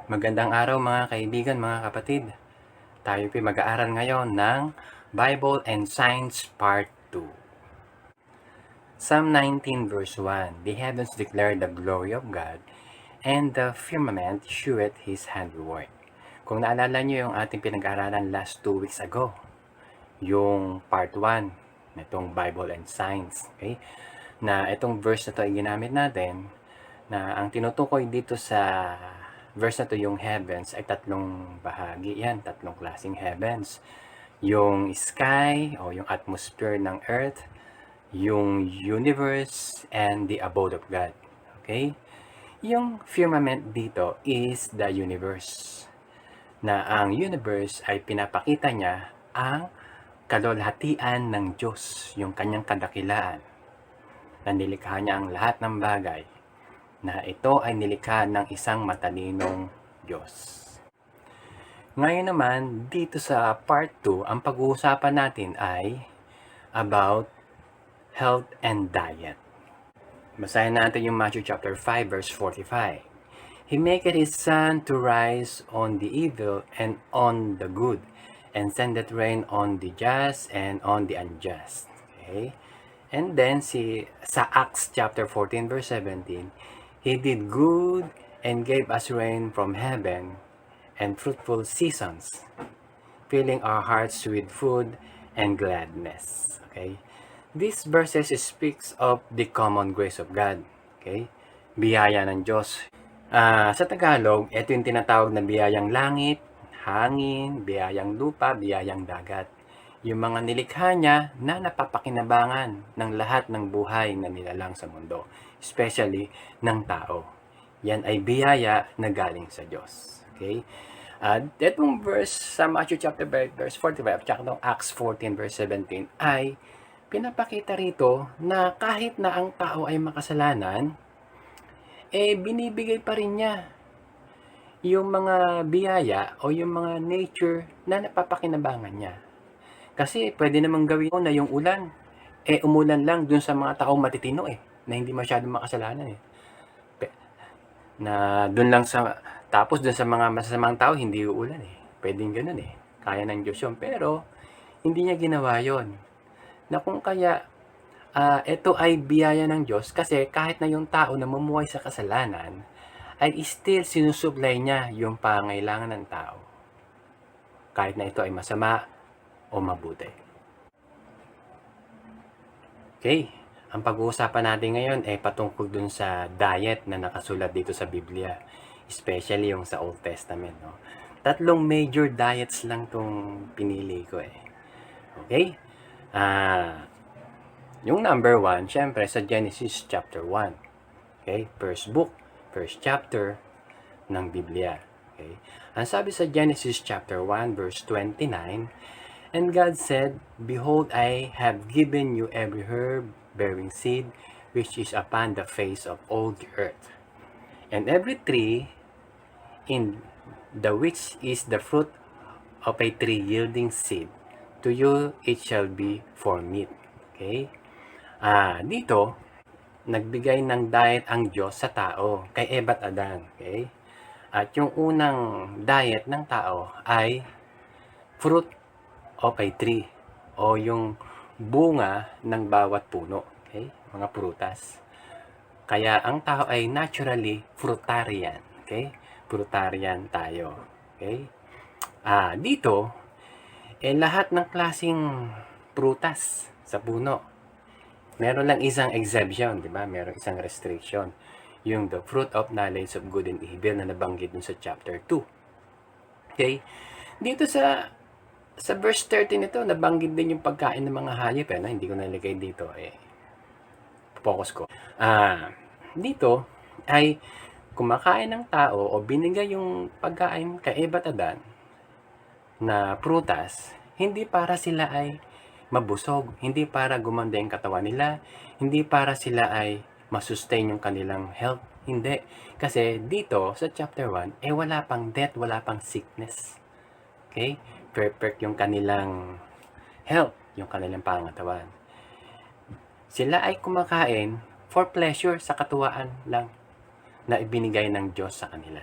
Magandang araw mga kaibigan, mga kapatid. Tayo po mag-aaral ngayon ng Bible and Science Part 2. Psalm 19 verse 1. The heavens declare the glory of God, and the firmament sheweth His handiwork. Kung naalala nyo yung ating pinag-aaralan last 2 weeks ago, yung Part 1 nitong Bible and Science. Okay? Na itong verse na to ay ginamit natin na ang tinutukoy dito sa verse na to, yung heavens, ay tatlong bahagi yan, tatlong klaseng heavens. Yung sky o yung atmosphere ng earth, yung universe, and the abode of God. Okay? Yung firmament dito is the universe. Na ang universe ay pinapakita niya ang kalwalhatian ng Diyos, yung kanyang kadakilaan. Na nilikha niya ang lahat ng bagay, na ito ay nilikha ng isang matalinong Diyos. Ngayon naman, dito sa part 2, ang pag-uusapan natin ay about health and diet. Basahin natin yung Matthew chapter 5 verse 45. He maketh his sun to rise on the evil and on the good, and sendeth rain on the just and on the unjust. Okay? And then sa Acts chapter 14 verse 17, He did good and gave us rain from heaven and fruitful seasons, filling our hearts with food and gladness. Okay? These verses speaks of the common grace of God. Okay? Biyaya ng Diyos. Sa Tagalog, ito yung tinatawag na biyayang langit, hangin, biyayang lupa, biyayang dagat. Yung mga nilikha niya na napapakinabangan ng lahat ng buhay na nilalang sa mundo, especially ng tao. Yan ay biyaya na galing sa Diyos. Okay? Itong verse sa Matthew chapter 5 verse 45 at Acts 14 verse 17 ay pinapakita rito na kahit na ang tao ay makasalanan, binibigay pa rin niya yung mga biyaya o yung mga nature na napapakinabangan niya. Kasi pwede namang gawin na yung ulan, umulan lang dun sa mga taong matitino na hindi masyadong makasalanan Na dun lang tapos dun sa mga masasamang tao, hindi uulan Pwedeng ganun Kaya ng Diyos yun. Pero, hindi niya ginawa yon. Na kung kaya, ito ay biyaya ng Diyos kasi kahit na yung tao na mamumuhay sa kasalanan, ay still sinusupply niya yung pangailangan ng tao. Kahit na ito ay masama o mabuti. Okay, ang pag-uusapan natin ngayon ay patungkol dun sa diet na nakasulat dito sa Biblia, especially yung sa Old Testament. No? Tatlong major diets lang tong pinili ko Okay? Yung number 1, syempre sa Genesis chapter 1. Okay? First book, first chapter ng Biblia. Okay? Ang sabi sa Genesis chapter 1 verse 29, And God said, Behold, I have given you every herb bearing seed, which is upon the face of all the earth, and every tree in the which is the fruit of a tree yielding seed, to you it shall be for meat. Okay? Dito, nagbigay ng diet ang Diyos sa tao, kay Eva at Adan. Okay? At yung unang diet ng tao ay fruit of a tree o yung bunga ng bawat puno. Okay? Mga prutas. Kaya ang tao ay naturally fruitarian. Okay? Fruitarian tayo. Okay? Dito, lahat ng klaseng prutas sa puno. Meron lang isang exemption, di ba? Meron isang restriction. Yung the fruit of knowledge of good and evil na nabanggit dun sa chapter 2. Okay? Dito sa verse 13 nito, nabanggit din yung pagkain ng mga hayop. Hindi ko nalagay dito. Focus ko. Dito ay kumakain ng tao o binigay yung pagkain kay Eva at Adan na prutas, hindi para sila ay mabusog, hindi para gumanda yung katawan nila, hindi para sila ay masustain yung kanilang health. Hindi. Kasi dito sa chapter 1, wala pang death, wala pang sickness. Okay? Perfect yung kanilang health, yung kanilang pangatawan. Sila ay kumakain for pleasure, sa katuwaan lang na ibinigay ng Diyos sa kanila.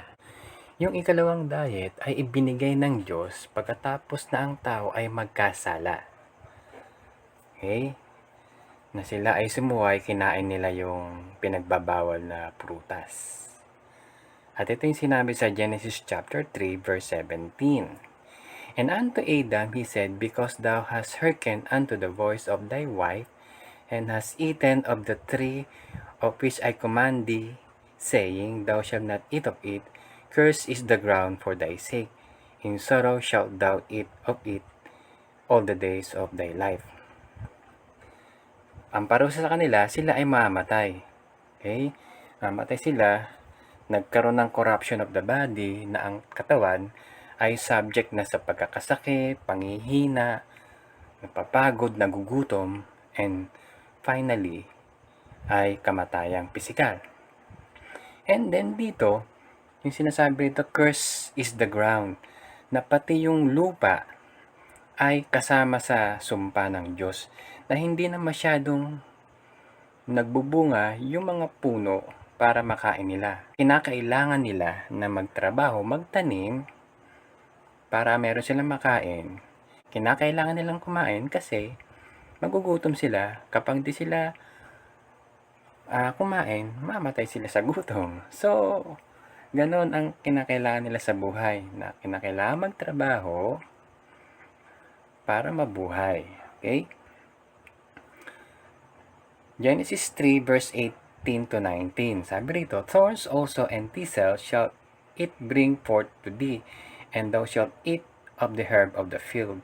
Yung ikalawang diet ay ibinigay ng Diyos pagkatapos na ang tao ay magkasala. Okay? Na sila ay sumuway, kinain nila yung pinagbabawal na prutas. At ito yung sinabi sa Genesis chapter 3 verse 17. And unto Adam he said, Because thou hast hearkened unto the voice of thy wife, and hast eaten of the tree of which I command thee, saying, Thou shalt not eat of it, cursed is the ground for thy sake. In sorrow shalt thou eat of it all the days of thy life. Ang parusa sa kanila, sila ay mamamatay. Okay? Mamatay sila, nagkaroon ng corruption of the body na ang katawan ay subject na sa pagkakasakit, panghihina, napapagod, nagugutom, and finally ay kamatayang pisikal. And then dito, yung sinasabi dito, curse is the ground, na pati yung lupa ay kasama sa sumpa ng Diyos, na hindi na masyadong nagbubunga yung mga puno para makain nila. Kinakailangan nila na magtrabaho, magtanim, para meron silang makain. Kinakailangan nilang kumain kasi magugutom sila. Kapag di sila kumain, mamatay sila sa gutom. So, ganon ang kinakailangan nila sa buhay, na kinakailangan magtrabaho para mabuhay. Okay? Genesis 3 verse 18 to 19. Sabi rito, Thorns also and thistles shall it bring forth to thee, and thou shalt eat of the herb of the field.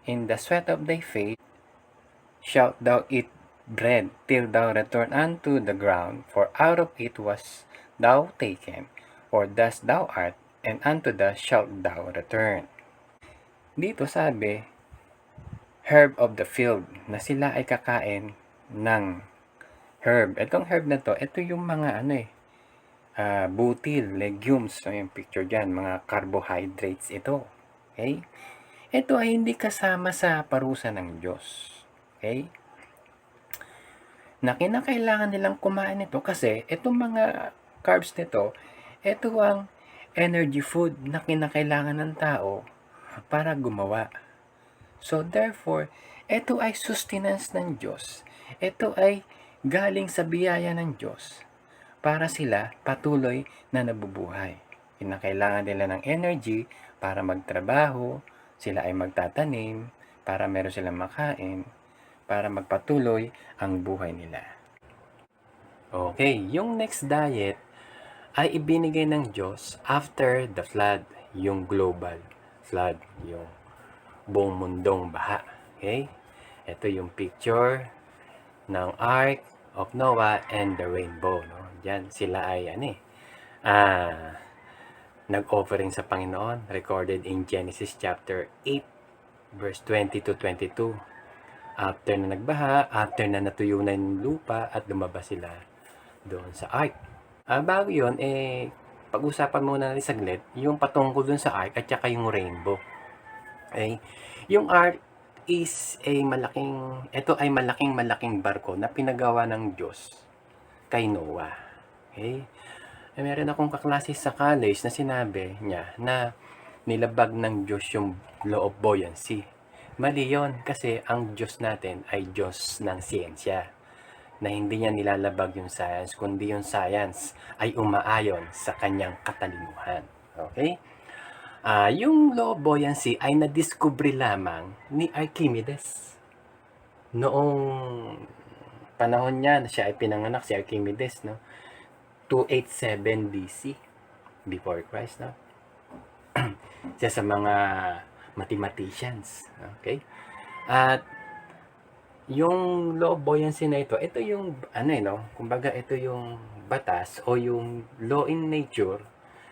In the sweat of thy face shalt thou eat bread, till thou return unto the ground, for out of it was thou taken, for dust thou art, and unto dust shalt thou return. Dito sabi, herb of the field, na sila ay kakain ng herb. Itong herb na to, ito yung mga butil, legumes, so yung picture dyan, mga carbohydrates ito. Okay? Ito ay hindi kasama sa parusa ng Diyos. Okay? Na kinakailangan nilang kumain ito kasi itong mga carbs nito, ito ang energy food na kinakailangan ng tao para gumawa. So therefore, ito ay sustenance ng Diyos. Ito ay galing sa biyaya ng Diyos para sila patuloy na nabubuhay. Kinakailangan nila ng energy para magtrabaho, sila ay magtatanim, para meron silang makain, para magpatuloy ang buhay nila. Okay, yung next diet ay ibinigay ng Diyos after the flood, yung global flood, yung buong mundong baha. Okay? Ito yung picture ng Ark of Noah and the rainbow. No? Diyan sila ay nag-offering sa Panginoon, recorded in Genesis chapter 8 verse 20 to 22. After na nagbaha, after na natuyo na yung lupa at lumabas sila doon sa ark. Bago yun, pag-usapan muna natin saglit yung patungkol dun sa ark at saka yung rainbow. Okay? Yung ark is ito ay malaking barko na pinagawa ng Diyos kay Noah. Okay? Meron akong kaklase sa college na sinabi niya na nilabag ng Diyos yung law of buoyancy. Mali yun, kasi ang Diyos natin ay Diyos ng siyensya, na hindi niya nilalabag yung science, kundi yung science ay umaayon sa kanyang katalinuhan. Okay? Yung law of buoyancy ay nadiskubre lamang ni Archimedes. Noong panahon niya na siya ay pinanganak, si Archimedes, no? 287 BC, before Christ, no? Siya sa mga mathematicians. Okay? At yung law of buoyancy na ito yung kumbaga ito yung batas o yung law in nature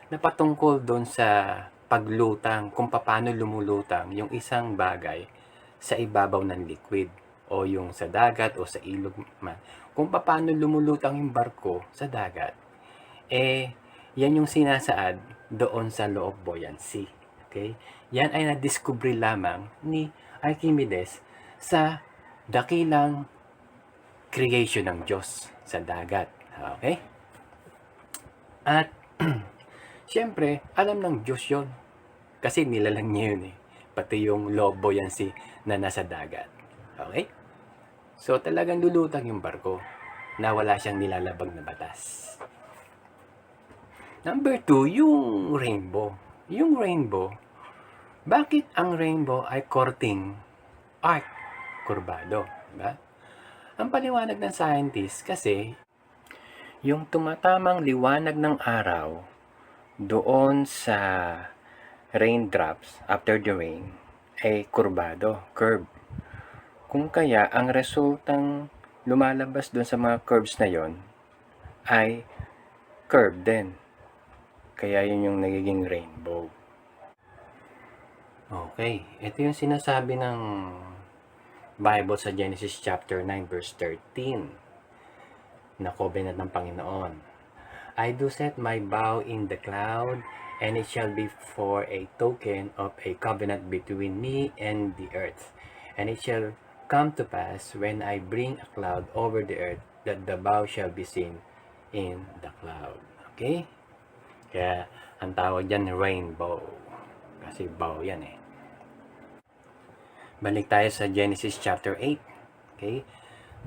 na patungkol doon sa paglutang, kung paano lumulutang yung isang bagay sa ibabaw ng liquid o yung sa dagat o sa ilog man. Kung paano lumulutang yung barko sa dagat, yan yung sinasaad doon sa law of buoyancy. Okay? Yan ay nadiskubre lamang ni Archimedes sa dakilang creation ng Diyos sa dagat. Okay? At Siyempre, alam ng Diyos yun. Kasi nilalang niya yun eh. Pati yung lobo yan na nasa dagat. Okay? So talagang lulutang yung barko na wala siyang nilalabag na batas. Number 2, yung rainbow. Yung rainbow, bakit ang rainbow ay courting arc kurbado? Diba? Ang paliwanag ng scientist kasi yung tumatamang liwanag ng araw doon sa raindrops after the rain ay kurbado, curve. Kung kaya ang resultang lumalabas doon sa mga curves na yon ay curve din. Kaya yun yung nagiging rainbow. Okay, ito yung sinasabi ng Bible sa Genesis chapter 9 verse 13 na covenant ng Panginoon. I do set my bow in the cloud, and it shall be for a token of a covenant between me and the earth. And it shall come to pass when I bring a cloud over the earth that the bow shall be seen in the cloud. Okay? Kaya ang tawag dyan rainbow. Kasi bow yan eh. Balik tayo sa Genesis chapter 8. Okay?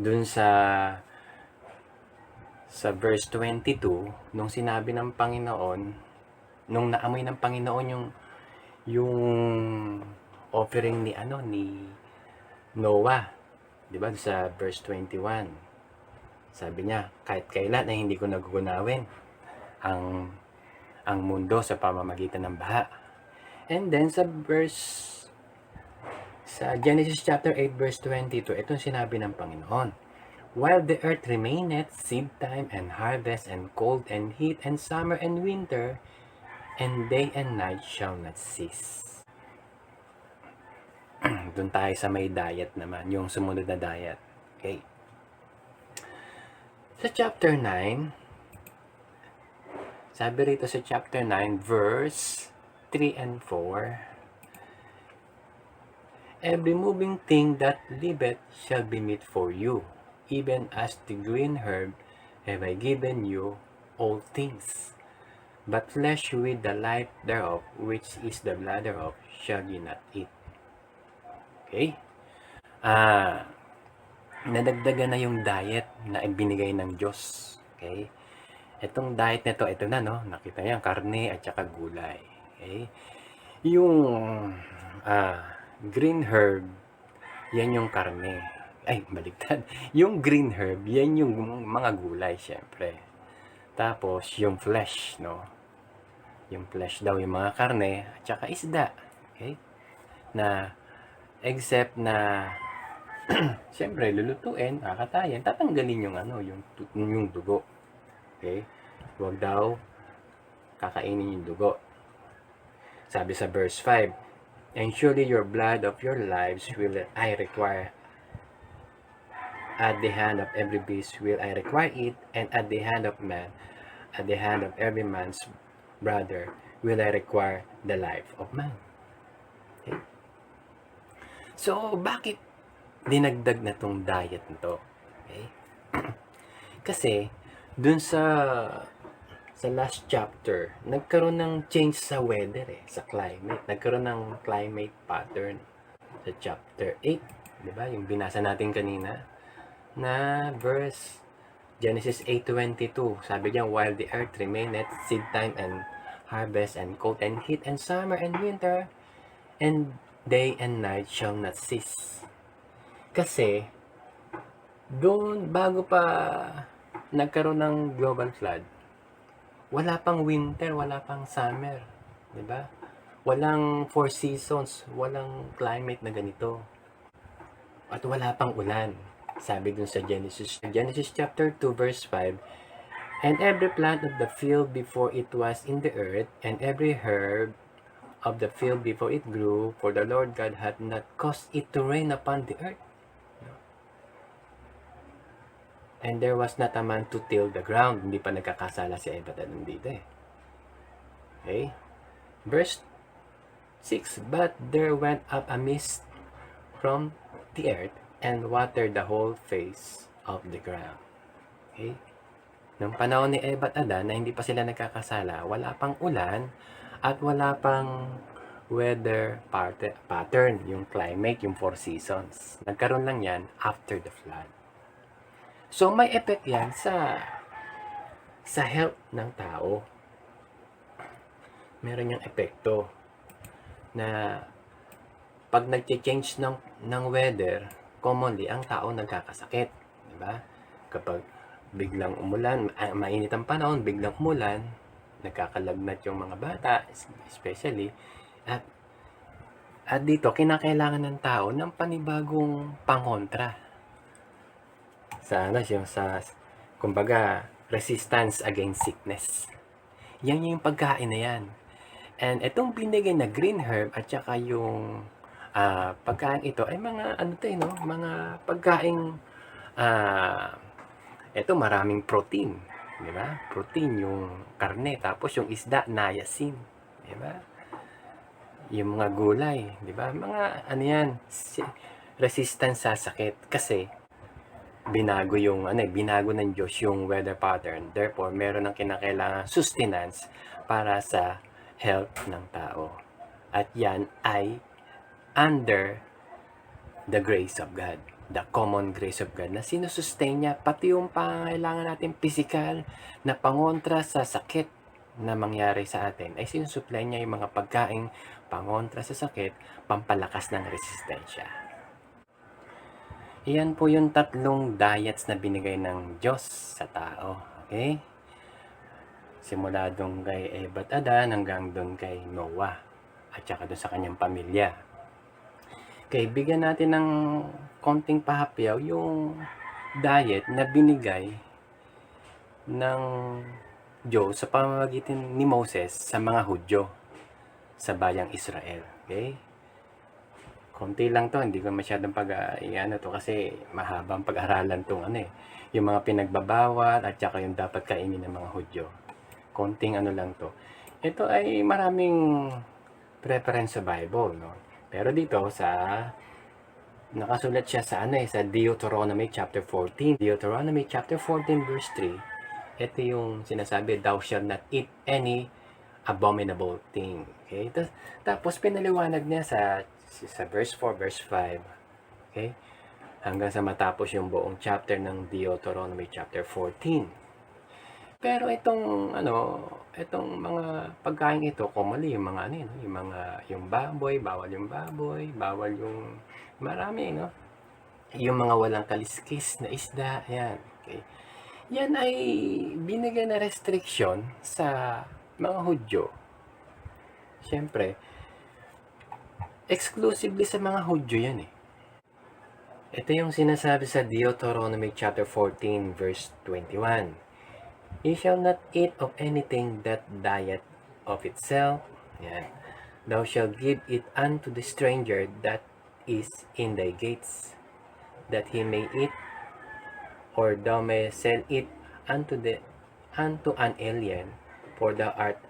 Dun sa verse 22, nung sinabi ng Panginoon, nung naamoy ng Panginoon yung offering ni Noah, 'di ba? Sa verse 21. Sabi niya, kahit kailan ay hindi ko nagugunawin ang mundo sa pamamagitan ng baha. And then sa Genesis chapter 8 verse 22, itong sinabi ng Panginoon. While the earth remaineth, seed time and harvest and cold and heat and summer and winter, and day and night shall not cease. Doon tayo sa may diet naman, yung sumunod na diet. Okay. Sa chapter 9, sabi rito sa chapter 9, verse 3 and 4, every moving thing that liveth shall be meat for you, even as the green herb have I given you all things. But flesh with the life thereof, which is the blood thereof, shall ye not eat. Okay? Nadagdagan na yung diet na ibinigay ng Diyos. Okay? Itong diet nito, ito na, no? Nakita niyo, karne at saka gulay. Okay? Yung green herb, yan yung karne. Ay, baliktad. Yung green herb, yan yung mga gulay, syempre. Tapos, yung flesh, no? Yung flesh daw, yung mga karne, at saka isda. Okay? Na, except na, syempre, lulutuin, kakatayin, tatanggalin yung dugo. Okay? Huwag daw kakainin yung dugo. Sabi sa verse 5, and surely your blood of your lives will I require. At the hand of every beast will I require it, and at the hand of man, at the hand of every man's brother, will I require the life of man. Okay? So, bakit dinagdag na tong diet nito? Okay? Kasi, dun sa last chapter, nagkaroon ng change sa weather sa climate. Nagkaroon ng climate pattern sa chapter 8. Diba? Yung binasa natin kanina na verse Genesis 8:22. Sabi niya, while the earth remaineth, seed time and harvest and cold and heat and summer and winter, and day and night shall not cease. Kasi doon, bago pa nagkaroon ng global flood, wala pang winter, wala pang summer, 'di ba? Walang 4 seasons, walang climate na ganito. At wala pang ulan. Sabi dun sa Genesis chapter 2 verse 5, and every plant of the field before it was in the earth, and every herb of the field before it grew, for the Lord God had not caused it to rain upon the earth. And there was not a man to till the ground. Hindi pa nagkakasala si Eva at Adam dito eh. Okay? Verse 6, but there went up a mist from the earth, and watered the whole face of the ground. Okay? Nung panahon ni Eva at Adan na hindi pa sila nagkakasala, wala pang ulan at wala pang weather pattern, yung climate, yung 4 seasons. Nagkaroon lang yan after the flood. So may effect yan sa health ng tao. Meron yung epekto na pag nag-change ng weather, commonly ang tao nagkakasakit, di ba? Kapag biglang umulan, mainit ang panahon, biglang umulan, nagkakalagnat yung mga bata, especially, at dito, kinakailangan ng tao ng panibagong pangontra kumbaga, resistance against sickness. Yan yung pagkain na yan. And itong binigay na green herb at saka yung pagkain ito ay mga mga pagkaing ito maraming protein, di ba? Protein yung karne, tapos yung isda niacin, di ba? Yung mga gulay, di ba? Mga resistance sa sakit kasi binago ng Diyos yung weather pattern. Therefore, meron ng kinakailangan sustenance para sa health ng tao. At yan ay under the grace of God, the common grace of God, na sinusustain niya pati yung pangangailangan natin physical na pangontra sa sakit na mangyari sa atin, ay sinusupply niya yung mga pagkaing pangontra sa sakit, pampalakas ng resistensya. Iyan po yung 3 diets na binigay ng Diyos sa tao. Okay? Simula doon kay Eva at Adan hanggang doon kay Noah at saka doon sa kanyang pamilya. Okay, bigyan natin ng konting pahapyaw yung diet na binigay ng Diyos sa pamamagitan ni Moses sa mga Hudyo sa bayang Israel. Okay? Konti lang to, hindi ko masyadong to kasi mahabang pag-aralan tong yung mga pinagbabawal at saka yung dapat kainin ng mga Hudyo. Konting lang to. Ito ay maraming preference sa Bible, no? Pero dito nakasulat siya sa Deuteronomy chapter 14. Deuteronomy chapter 14 verse 3. Ito yung sinasabi, thou shalt not eat any abominable thing. Okay? Tapos pinaliwanag niya sa verse 4, verse 5. Okay? Hanggang sa matapos yung buong chapter ng Deuteronomy chapter 14. Pero itong mga pagkain ito, commonly yung mga yung baboy, bawal yung marami, no? Yung mga walang kaliskis na isda, yan. Okay. Yan ay binigyan na restriction sa mga Hudyo. Siyempre, exclusively sa mga Hudyo yan eh. Ito yung sinasabi sa Deuteronomy chapter 14 verse 21. You shall not eat of anything that dieth of itself. Yan. Thou shalt give it unto the stranger that is in thy gates, that he may eat, or thou may sell it unto an alien, for thou art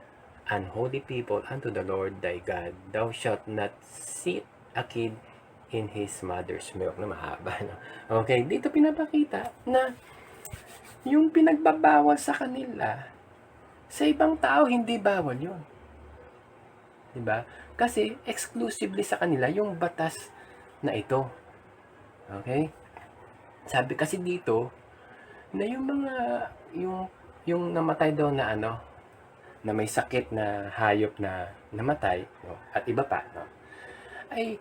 an holy people unto the Lord thy God. Thou shalt not sit a kid in his mother's milk. Na mahaba, no? Okay, dito pinapakita na yung pinagbabawal sa kanila, sa ibang tao hindi bawal yun. Diba? Kasi exclusively sa kanila yung batas na ito. Okay? Sabi kasi dito na yung mga yung namatay daw na na may sakit na hayop na namatay, no? At iba pa, no? Ay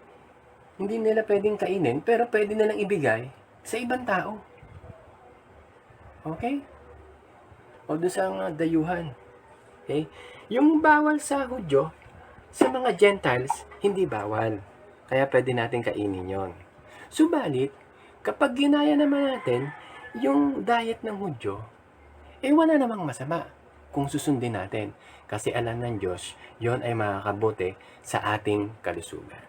hindi nila pwedeng kainin, pero pwede nilang ibigay sa ibang tao. Okay? O doon sa mga dayuhan. Okay? Yung bawal sa Hudyo, sa mga Gentiles, hindi bawal. Kaya pwede natin kainin yon. Subalit, kapag ginaya naman natin yung diet ng Hudyo, wala namang masama kung susundin natin. Kasi alam ng Diyos, yon ay makakabuti sa ating kalusugan.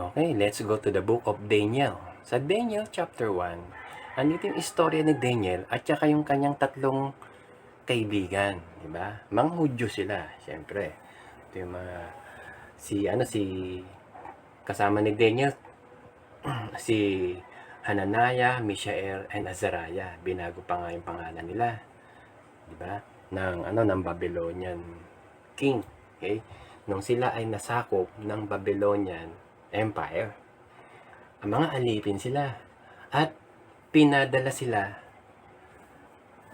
Okay, let's go to the book of Daniel. Sa Daniel chapter 1, andito yung istorya ni Daniel at saka yung kanyang 3 kaibigan, di ba? Mga Hudyo sila, syempre. Ito yung mga si kasama ni Daniel si Hananiah, Mishael, and Azariah. Binago pa nga yung pangalan nila. di ba? Ng Babylonian king. Okay? Nung sila ay nasakop ng Babylonian Empire, ang mga alipin sila at pinadala sila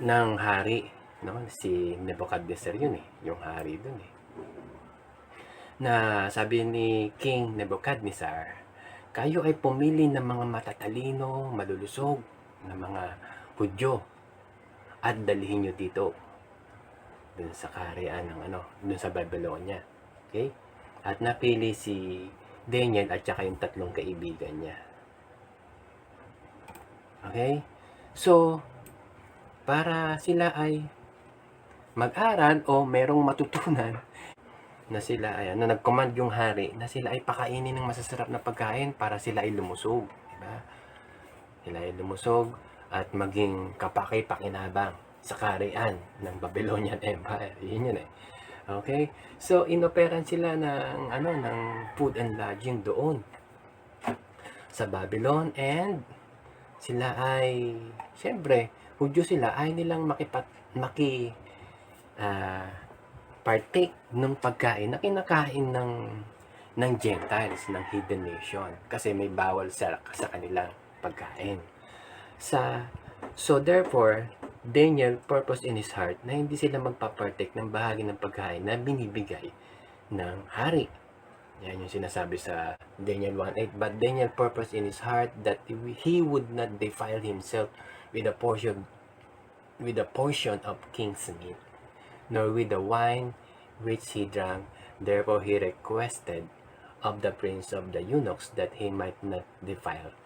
ng hari, no? Si Nebuchadnezzar yun yung hari dun na sabi ni King Nebuchadnezzar, kayo ay pumili ng mga matatalino, malulusog na mga Hudyo at dalhin nyo dito dun sa kaharian ng dun sa Babylonia. Okay? At napili si Daniel at saka yung tatlong kaibigan niya. Okay? So, para sila ay mag-aral o merong matutunan na sila ay nag-command yung hari na sila ay pakainin ng masasarap na pagkain para sila ay lumusog, di ba? Sila ay lumusog at maging kapaki-pakinabang sa kaharian ng Babylonian Empire. Yun Okay? So inoperan sila ng food and lodging doon sa Babylon, and sila ay syempre Hudyo sila, ay nilang partake ng pagkain na kinakain ng Gentiles, ng heathen nation, kasi may bawal sa kanilang pagkain. So therefore, Daniel purpose in his heart na hindi sila magpapartake ng bahagi ng pagkain na binibigay ng hari. Yan yung sinasabi sa Daniel 1:8. But Daniel purpose in his heart that he would not defile himself with a portion of king's meat, nor with the wine which he drank. Therefore he requested of the prince of the eunuchs that he might not defile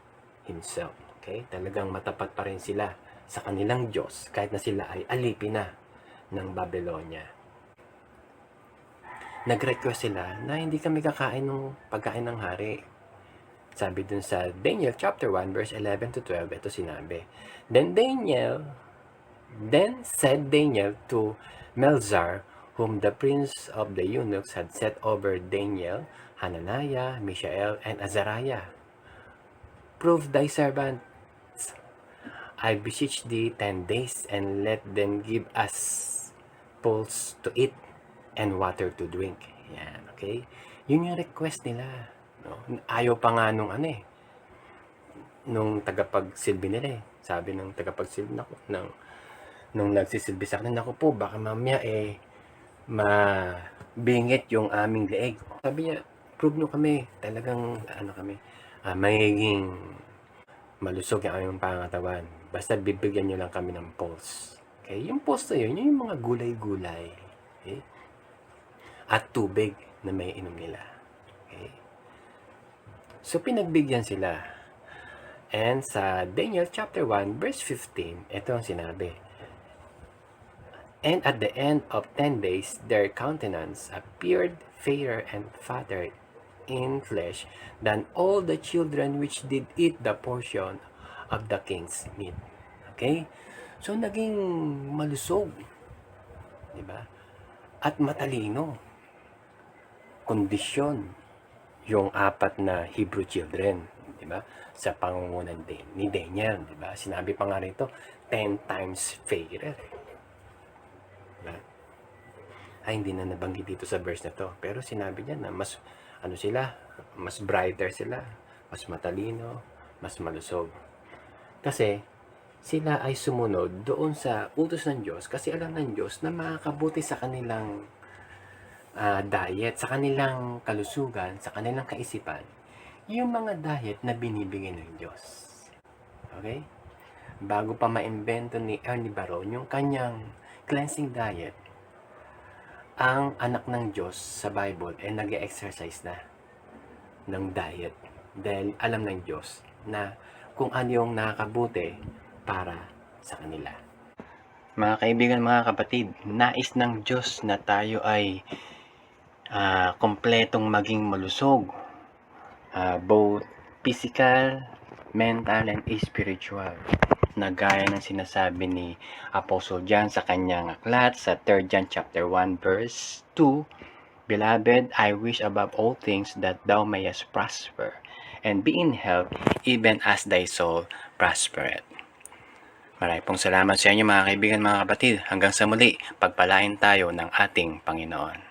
himself. Okay? Talagang matapat pa rin sila sa kanilang Diyos kahit na sila ay alipin na ng Babylonia. Nag-request sila na hindi kami kakain ng pagkain ng hari. Sabi dun sa Daniel chapter 1 verse 11 to 12, ito sinabi. Then said Daniel to Melzar, whom the prince of the eunuchs had set over Daniel, Hananiah, Mishael, and Azariah, prove thy servants. I beseech thee 10 days, and let them give us pulse to eat and water to drink. Yan, okay? Yun yung request nila. No? Ayaw pa nga nung tagapagsilbi nila Sabi ng tagapagsilbi nung nagsisilbi sa akin, naku po, baka mamaya mabingit yung aming leeg. Sabi niya, prove nyo kami, talagang magiging malusog yung aming pangatawan. Basta bibigyan nyo lang kami ng pulse. Okay? Yung pulse na yun yung mga gulay-gulay. Okay? At tubig na may inom nila. Okay? So, pinagbigyan sila. And sa Daniel chapter 1 verse 15, ito ang sinabi. And at the end of 10 days, their countenance appeared fairer and fatter in flesh than all the children which did eat the portion of the king's meat. Okay? So, naging malusog. Diba? At matalino. Kondisyon yung 4 na Hebrew children. Diba? Sa pangungunan ni Daniel. Diba? Sinabi pa nga rito, 10 times fairer. Diba? Ay, hindi na nabanggit dito sa verse na to. Pero sinabi niya na mas brighter sila, mas matalino, mas malusog. Kasi sila ay sumunod doon sa utos ng Diyos, kasi alam ng Diyos na makakabuti sa kanilang diet, sa kanilang kalusugan, sa kanilang kaisipan, yung mga diet na binibigay ng Diyos. Okay? Bago pa maimbento ni Ernie Baron yung kanyang cleansing diet, ang anak ng Diyos sa Bible ay nag-exercise na ng diet. Dahil alam ng Diyos na kung ano yung nakakabuti para sa kanila. Mga kaibigan, mga kapatid, nais ng Diyos na tayo ay kompletong maging malusog. Both physical, mental, and spiritual. Na gaya ng sinasabi ni Apostle John sa kanyang aklat sa 3 John chapter 1 verse 2, Beloved, I wish above all things that thou mayest prosper and be in health even as thy soul prospereth. Maraming pong salamat sa inyo mga kaibigan, mga kapatid. Hanggang sa muli, pagpalain tayo ng ating Panginoon.